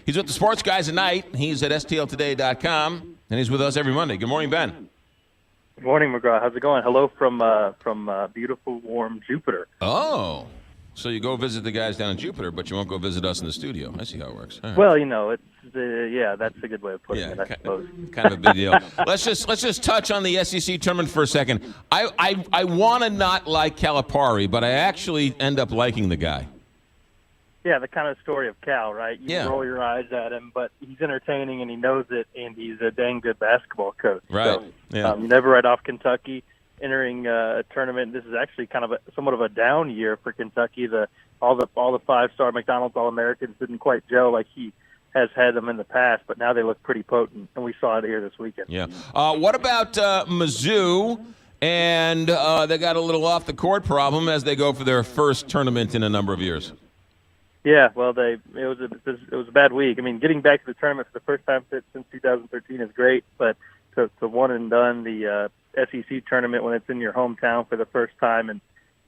He's with the Sports Guys at Night. He's at stltoday.com, and he's with us every Monday. Good morning, Ben. Good morning, McGraw. How's it going? Hello from beautiful, warm Jupiter. Oh, so you go visit the guys down in Jupiter, but you won't go visit us in the studio. I see how it works. All right. Well, it's that's a good way of putting it, I suppose. Kind of a big deal. Let's just touch on the SEC tournament for a second. I want to not like Calipari, but I actually end up liking the guy. Yeah, the kind of story of Cal, right? You roll your eyes at him, but he's entertaining and he knows it, and he's a dang good basketball coach. Right. So, you never write off Kentucky entering a tournament. This is actually kind of somewhat of a down year for Kentucky. All the five-star McDonald's All-Americans didn't quite gel like he has had them in the past, but now they look pretty potent, and we saw it here this weekend. Yeah. What about Mizzou? And they got a little off-the-court problem as they go for their first tournament in a number of years. Yeah, well, it was a bad week. I mean, getting back to the tournament for the first time since 2013 is great, but to one and done the SEC tournament when it's in your hometown for the first time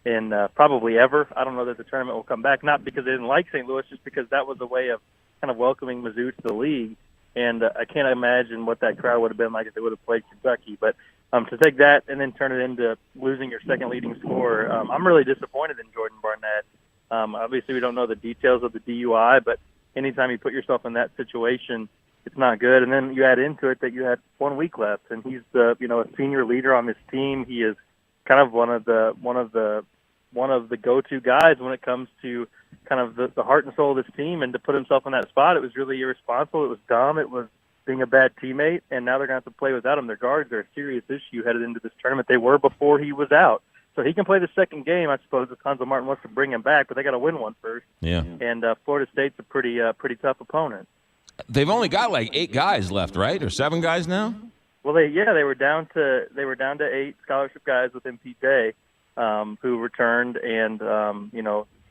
in probably ever. I don't know that the tournament will come back, not because they didn't like St. Louis, just because that was a way of kind of welcoming Mizzou to the league. And I can't imagine what that crowd would have been like if they would have played Kentucky. But to take that and then turn it into losing your second leading scorer, I'm really disappointed in Jordan Barnett. Obviously, we don't know the details of the DUI, but anytime you put yourself in that situation, it's not good. And then you add into it that you had 1 week left, and he's a senior leader on this team. He is kind of one of the go-to guys when it comes to kind of the heart and soul of this team. And to put himself in that spot, it was really irresponsible. It was dumb. It was being a bad teammate, and now they're going to have to play without him. Their guards are a serious issue headed into this tournament. They were before he was out. So he can play the second game, I suppose, if Cuonzo Martin wants to bring him back, but they got to win one first. Yeah. And Florida State's a pretty tough opponent. They've only got like 8 guys left, right, or 7 guys now? Well, they were down to 8 scholarship guys with MPJ who returned and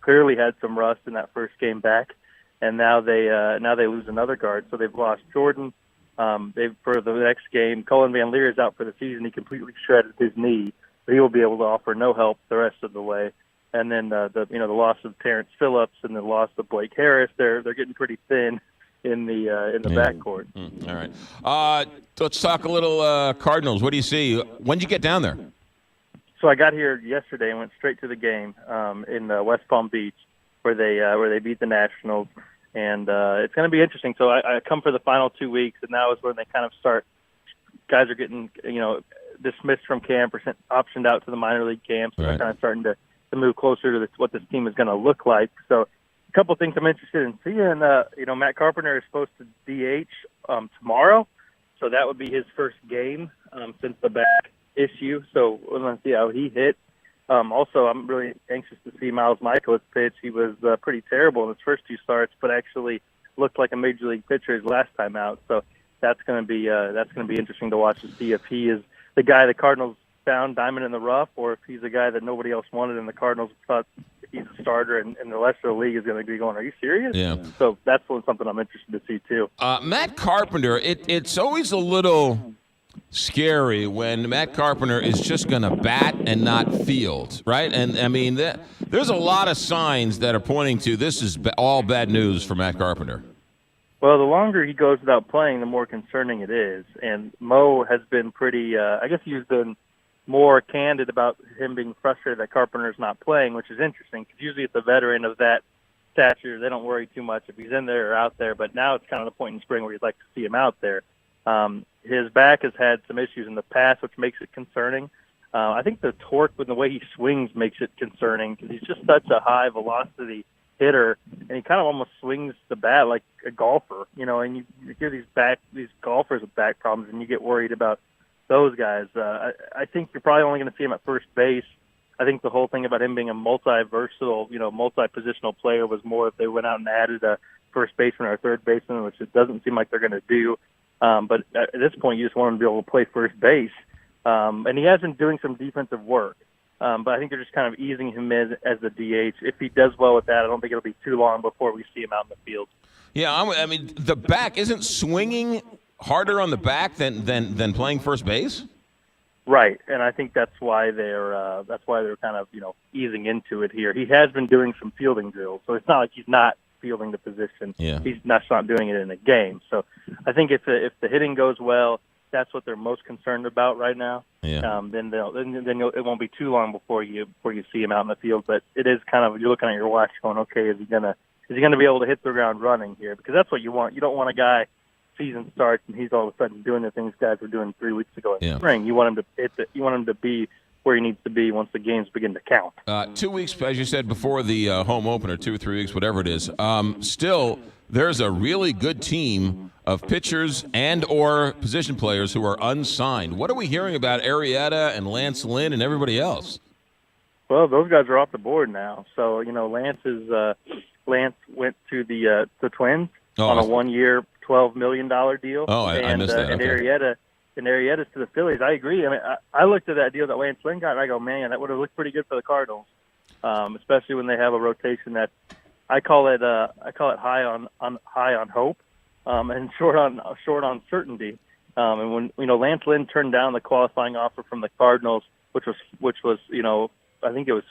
clearly had some rust in that first game back, and now they lose another guard. So they've lost Jordan. For the next game, Cullen Van Leer is out for the season. He completely shredded his knee. He will be able to offer no help the rest of the way. And then the loss of Terrence Phillips and the loss of Blake Harris, they're getting pretty thin in the backcourt. All right. Let's talk a little Cardinals. What do you see? When did you get down there? So I got here yesterday and went straight to the game in West Palm Beach where they beat the Nationals. And it's going to be interesting. So I come for the final 2 weeks, and now is when they kind of start. Guys are getting dismissed from camp or optioned out to the minor league camps. So they're kind of starting to move closer to what this team is going to look like. So a couple of things I'm interested in seeing. Matt Carpenter is supposed to DH tomorrow, so that would be his first game since the back issue. So we're going to see how he hits. Also, I'm really anxious to see Miles Michaelis pitch. He was pretty terrible in his first 2 starts, but actually looked like a major league pitcher his last time out. So that's going to be interesting to watch to see if he is the guy the Cardinals found diamond in the rough, or if he's a guy that nobody else wanted and the Cardinals thought he's a starter and the rest of the league is going to be going, are you serious? Yeah. So that's something I'm interested to see too. Matt Carpenter, it's always a little scary when Matt Carpenter is just going to bat and not field, right? And, I mean, there's a lot of signs that are pointing to this is all bad news for Matt Carpenter. Well, the longer he goes without playing, the more concerning it is. And Mo has been pretty I guess he's been more candid about him being frustrated that Carpenter's not playing, which is interesting because usually it's a veteran of that stature. They don't worry too much if he's in there or out there. But now it's kind of the point in spring where you'd like to see him out there. His back has had some issues in the past, which makes it concerning. I think the torque with the way he swings makes it concerning because he's just such a high-velocity hitter, and he kind of almost swings the bat like a golfer, and you hear these golfers with back problems, and you get worried about those guys. I think you're probably only going to see him at first base. I think the whole thing about him being a multi-versatile, multi-positional player was more if they went out and added a first baseman or a third baseman, which it doesn't seem like they're going to do. But at this point, you just want him to be able to play first base. And he has been doing some defensive work. But I think they're just kind of easing him in as the DH. If he does well with that, I don't think it'll be too long before we see him out in the field. Yeah, I mean, the back isn't swinging harder on the back than playing first base. Right, and I think that's why they're kind of easing into it here. He has been doing some fielding drills, so it's not like he's not fielding the position. Yeah. He's not doing it in a game. So I think if the hitting goes well, that's what they're most concerned about right now. Yeah. Then it won't be too long before you see him out in the field. But it is kind of, you're looking at your watch going, okay, is he gonna be able to hit the ground running here? Because that's what you want. You don't want a guy season starts and he's all of a sudden doing the things guys were doing 3 weeks ago in spring. You want him to be where he needs to be once the games begin to count. 2 weeks, as you said, before the home opener, 2 or 3 weeks, whatever it is. Still, there's a really good team of pitchers and or position players who are unsigned. What are we hearing about Arrieta and Lance Lynn and everybody else? Well, those guys are off the board now. So, Lance went to the Twins on a 1 year, $12 million deal. Oh, I missed that. And Okay. Arrieta's to the Phillies. I agree. I mean, I looked at that deal that Lance Lynn got, and I go, man, that would have looked pretty good for the Cardinals, especially when they have a rotation that I call it high on hope, and short on certainty. And when Lance Lynn turned down the qualifying offer from the Cardinals, which was I think it was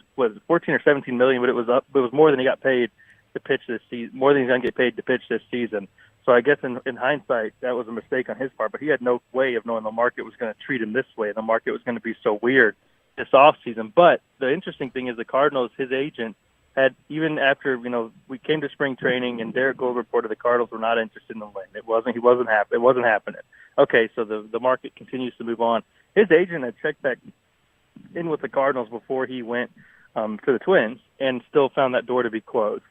14 or 17 million, but it was more than he got paid to pitch this season, more than he's going to get paid to pitch this season. So I guess in hindsight, that was a mistake on his part, but he had no way of knowing the market was going to treat him this way. The market was going to be so weird this offseason. But the interesting thing is the Cardinals, his agent, had, even after, we came to spring training and Derek Gold reported the Cardinals were not interested in the Lynn. It wasn't happening. Okay, so the market continues to move on. His agent had checked back in with the Cardinals before he went to the Twins and still found that door to be closed,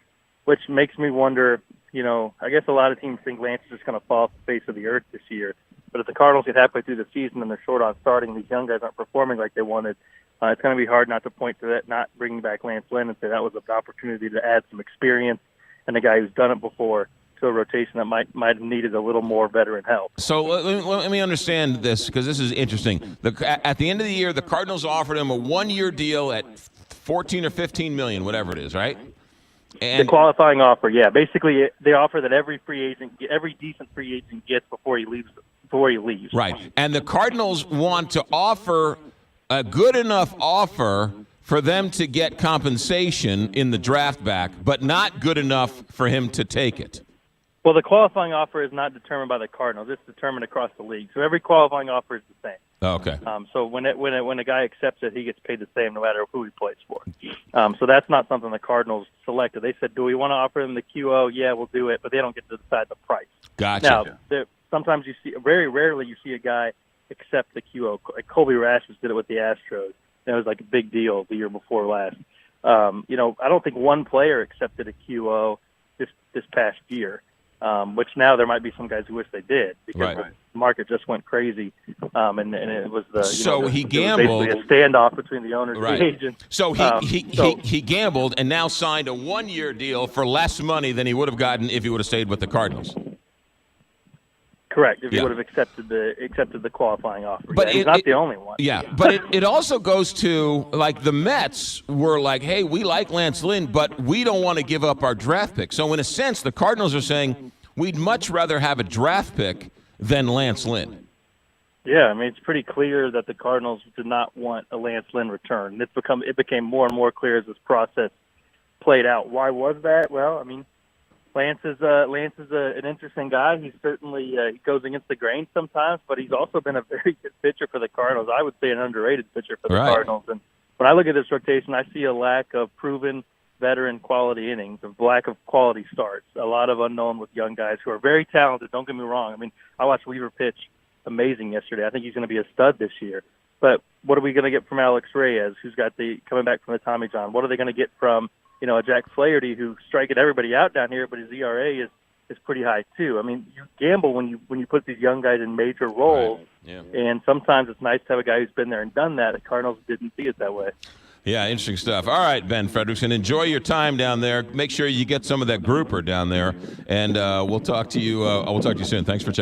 which makes me wonder, I guess a lot of teams think Lance is just going to fall off the face of the earth this year. But if the Cardinals get halfway through the season and they're short on starting, these young guys aren't performing like they wanted, it's going to be hard not to point to that, not bringing back Lance Lynn and say that was an opportunity to add some experience and a guy who's done it before to a rotation that might have needed a little more veteran help. So let me understand this, because this is interesting. At the end of the year, the Cardinals offered him a 1 year deal at 14 or 15 million, whatever it is, right? And the qualifying offer, yeah. Basically, they offer that every decent free agent gets before he leaves. Right. And the Cardinals want to offer a good enough offer for them to get compensation in the draft back, but not good enough for him to take it. Well, the qualifying offer is not determined by the Cardinals. It's determined across the league. So every qualifying offer is the same. Oh, okay. So when a guy accepts it, he gets paid the same no matter who he plays for. So that's not something the Cardinals selected. They said, do we want to offer him the QO? Yeah, we'll do it, but they don't get to decide the price. Gotcha. Now, sometimes very rarely you see a guy accept the QO. Like Colby Rasmus did it with the Astros. It was like a big deal the year before last. I don't think one player accepted a QO this past year. Which now there might be some guys who wish they did because the market just went crazy, and it was he gambled. Basically a standoff between the owners and the agents. So he gambled and now signed a 1 year deal for less money than he would have gotten if he would have stayed with the Cardinals. Correct. If he would have accepted the qualifying offer, but he's not the only one. Yeah, but it also goes to, like, the Mets were like, hey, we like Lance Lynn, but we don't want to give up our draft pick. So in a sense, the Cardinals are saying we'd much rather have a draft pick than Lance Lynn. Yeah, I mean, it's pretty clear that the Cardinals did not want a Lance Lynn return. It became more and more clear as this process played out. Why was that? Well, I mean, Lance is an interesting guy. He certainly he goes against the grain sometimes, but he's also been a very good pitcher for the Cardinals. I would say an underrated pitcher for the Cardinals. And when I look at this rotation, I see a lack of proven veteran quality innings, a lack of quality starts, a lot of unknown with young guys who are very talented. Don't get me wrong. I mean, I watched Weaver pitch amazing yesterday. I think he's going to be a stud this year. But what are we going to get from Alex Reyes, who's got coming back from the Tommy John? What are they going to get from a Jack Flaherty who's striking everybody out down here, but his ERA is pretty high too. I mean, you gamble when you put these young guys in major roles, and sometimes it's nice to have a guy who's been there and done that. The Cardinals didn't see it that way. Yeah, interesting stuff. All right, Ben Frederickson, enjoy your time down there. Make sure you get some of that grouper down there, and we'll talk to you. We'll talk to you soon. Thanks for checking.